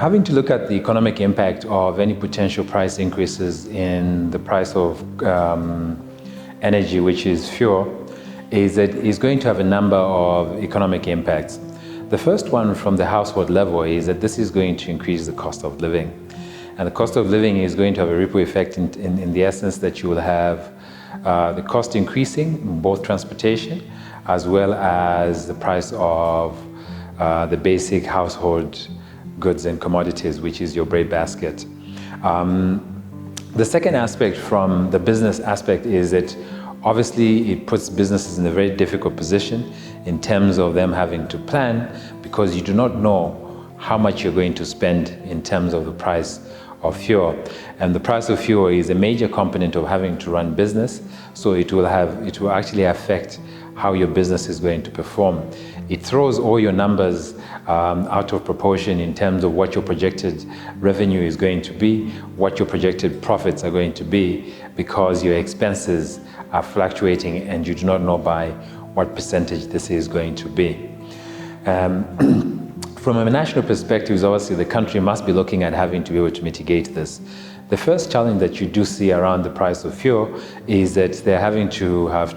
Having to look at the economic impact of any potential price increases in the price of energy, which is fuel, is that it's going to have a number of economic impacts. The first one from the household level is that this is going to increase the cost of living. And the cost of living is going to have a ripple effect in the essence that you will have the cost increasing in both transportation as well as the price of the basic household goods and commodities, which is your breadbasket. The second aspect from the business aspect is that obviously it puts businesses in a very difficult position in terms of them having to plan, because you do not know how much you're going to spend in terms of the price of fuel. And the price of fuel is a major component of having to run business, so it will actually affect how your business is going to perform. It throws all your numbers out of proportion in terms of what your projected revenue is going to be, what your projected profits are going to be, because your expenses are fluctuating and you do not know by what percentage this is going to be. From a national perspective, obviously the country must be looking at having to be able to mitigate this. The first challenge that you do see around the price of fuel is that they're having to have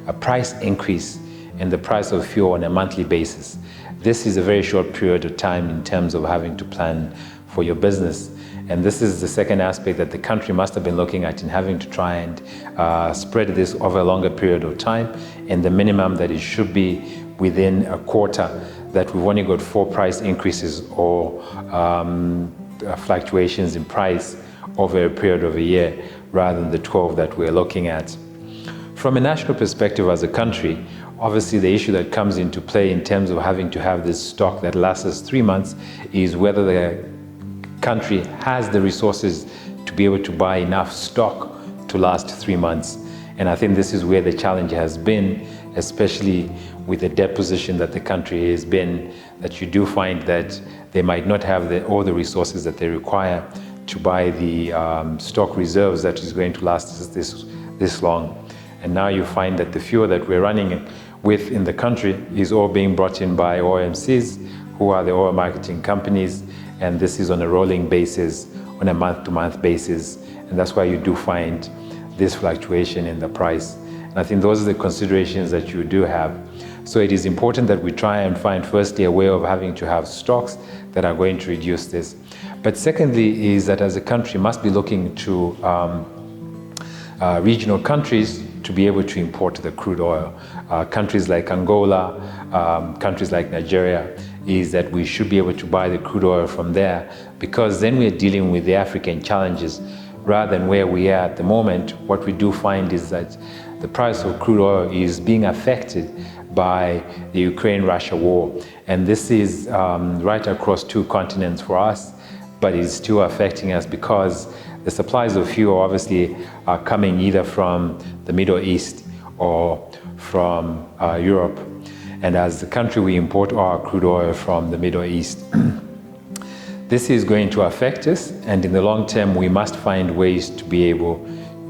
a price increase in the price of fuel on a monthly basis. This is a very short period of time in terms of having to plan for your business. And this is the second aspect that the country must have been looking at in having to try and spread this over a longer period of time. And the minimum that it should be within a quarter, that we've only got 4 price increases or fluctuations in price over a period of a year, rather than the 12 that we're looking at. From a national perspective as a country, obviously the issue that comes into play in terms of having to have this stock that lasts us 3 months is whether the country has the resources to be able to buy enough stock to last 3 months. And I think this is where the challenge has been, especially with the debt position that the country has been, that you do find that they might not have all the resources that they require to buy the stock reserves that is going to last us this long. And now you find that the fuel that we're running with in the country is all being brought in by OMCs, who are the oil marketing companies, and this is on a rolling basis, on a month-to-month basis, and that's why you do find this fluctuation in the price. And I think those are the considerations that you do have. So it is important that we try and find, firstly, a way of having to have stocks that are going to reduce this. But secondly is that as a country must be looking to regional countries to be able to import the crude oil. Countries like Angola, countries like Nigeria, is that we should be able to buy the crude oil from there, because then we're dealing with the African challenges rather than where we are at the moment. What we do find is that the price of crude oil is being affected by the Ukraine-Russia war. And this is right across 2 continents for us, but it's still affecting us because the supplies of fuel obviously are coming either from the Middle East or from Europe. And as the country, we import our crude oil from the Middle East. This is going to affect us, and in the long term, we must find ways to be able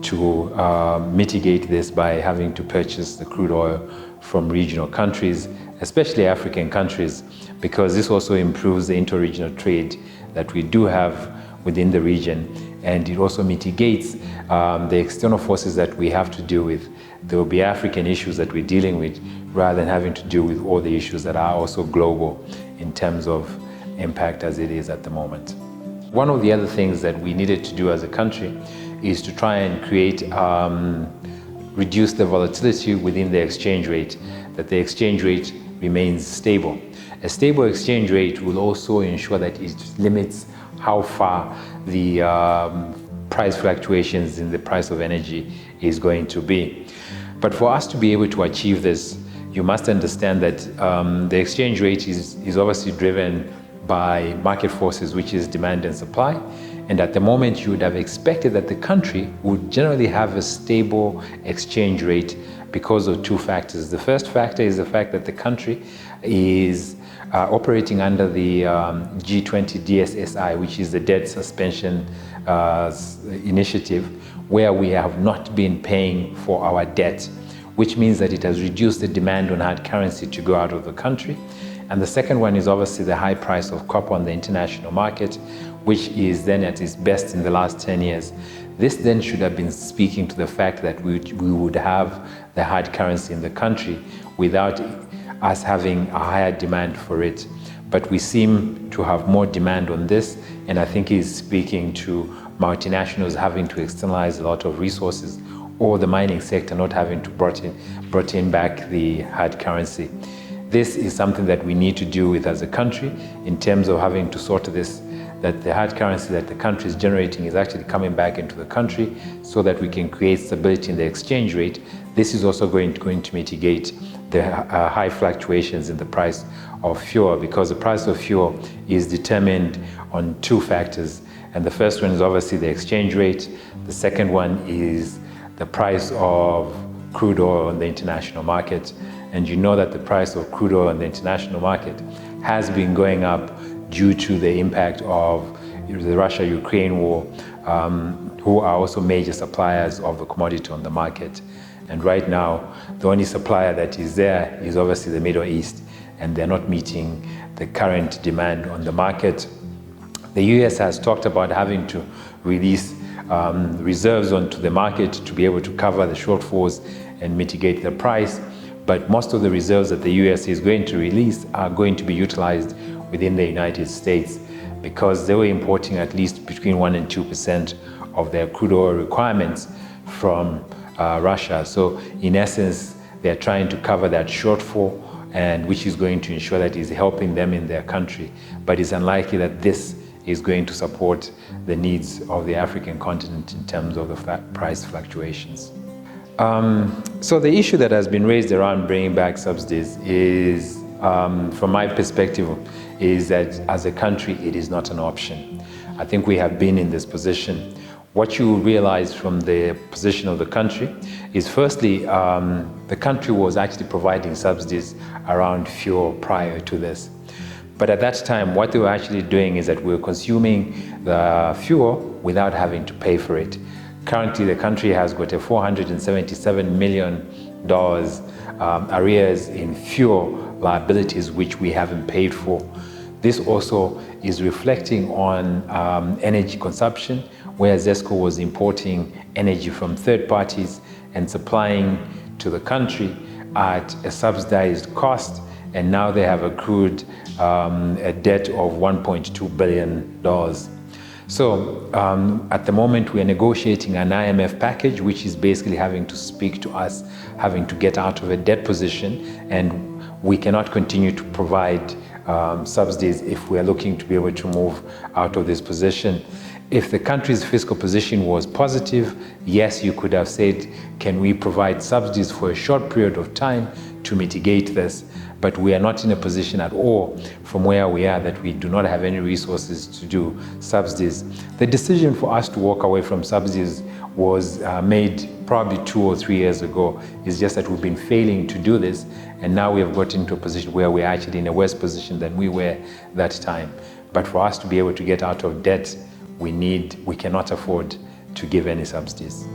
to mitigate this by having to purchase the crude oil from regional countries, especially African countries, because this also improves the inter-regional trade that we do have within the region, and it also mitigates the external forces that we have to deal with. There will be African issues that we're dealing with rather than having to deal with all the issues that are also global in terms of impact as it is at the moment. One of the other things that we needed to do as a country is to try and create, reduce the volatility within the exchange rate, that the exchange rate remains stable. A stable exchange rate will also ensure that it limits how far the price fluctuations in the price of energy is going to be. But for us to be able to achieve this, you must understand that the exchange rate is obviously driven by market forces, which is demand and supply. And at the moment, you would have expected that the country would generally have a stable exchange rate because of 2 factors. The first factor is the fact that the country is operating under the G20 DSSI, which is the debt suspension initiative, where we have not been paying for our debt, which means that it has reduced the demand on hard currency to go out of the country. And the second one is obviously the high price of copper on the international market, which is then at its best in the last 10 years. This then should have been speaking to the fact that we would have the hard currency in the country without us having a higher demand for it. But we seem to have more demand on this, and I think it's speaking to multinationals having to externalize a lot of resources, or the mining sector not having to brought in back the hard currency. This is something that we need to deal with as a country in terms of having to sort this, that the hard currency that the country is generating is actually coming back into the country so that we can create stability in the exchange rate. This is also going to mitigate the high fluctuations in the price of fuel, because the price of fuel is determined on two factors. And the first one is obviously the exchange rate. The second one is the price of crude oil on the international market. And you know that the price of crude oil on the international market has been going up due to the impact of the Russia-Ukraine war, who are also major suppliers of the commodity on the market. And right now, the only supplier that is there is obviously the Middle East, and they're not meeting the current demand on the market. The US has talked about having to release reserves onto the market to be able to cover the shortfalls and mitigate the price. But most of the reserves that the US is going to release are going to be utilized within the United States, because they were importing at least between 1% and 2% of their crude oil requirements from Russia. So in essence, they're trying to cover that shortfall, and which is going to ensure that it's helping them in their country. But it's unlikely that this is going to support the needs of the African continent in terms of the price fluctuations. So the issue that has been raised around bringing back subsidies is, from my perspective, is that as a country, it is not an option. I think we have been in this position. What you realize from the position of the country is, firstly, the country was actually providing subsidies around fuel prior to this. But at that time, what they were actually doing is that we were consuming the fuel without having to pay for it. Currently, the country has got a $477 million arrears in fuel liabilities, which we haven't paid for. This also is reflecting on energy consumption, where ZESCO was importing energy from third parties and supplying to the country at a subsidized cost, and now they have accrued a debt of $1.2 billion. So at the moment, we are negotiating an IMF package, which is basically having to speak to us, having to get out of a debt position, and we cannot continue to provide subsidies if we are looking to be able to move out of this position. If the country's fiscal position was positive, yes, you could have said, can we provide subsidies for a short period of time to mitigate this? But we are not in a position at all from where we are that we do not have any resources to do subsidies. The decision for us to walk away from subsidies was made probably 2 or 3 years ago. It's just that we've been failing to do this, and now we have gotten into a position where we're actually in a worse position than we were that time. But for us to be able to get out of debt, we cannot afford to give any subsidies.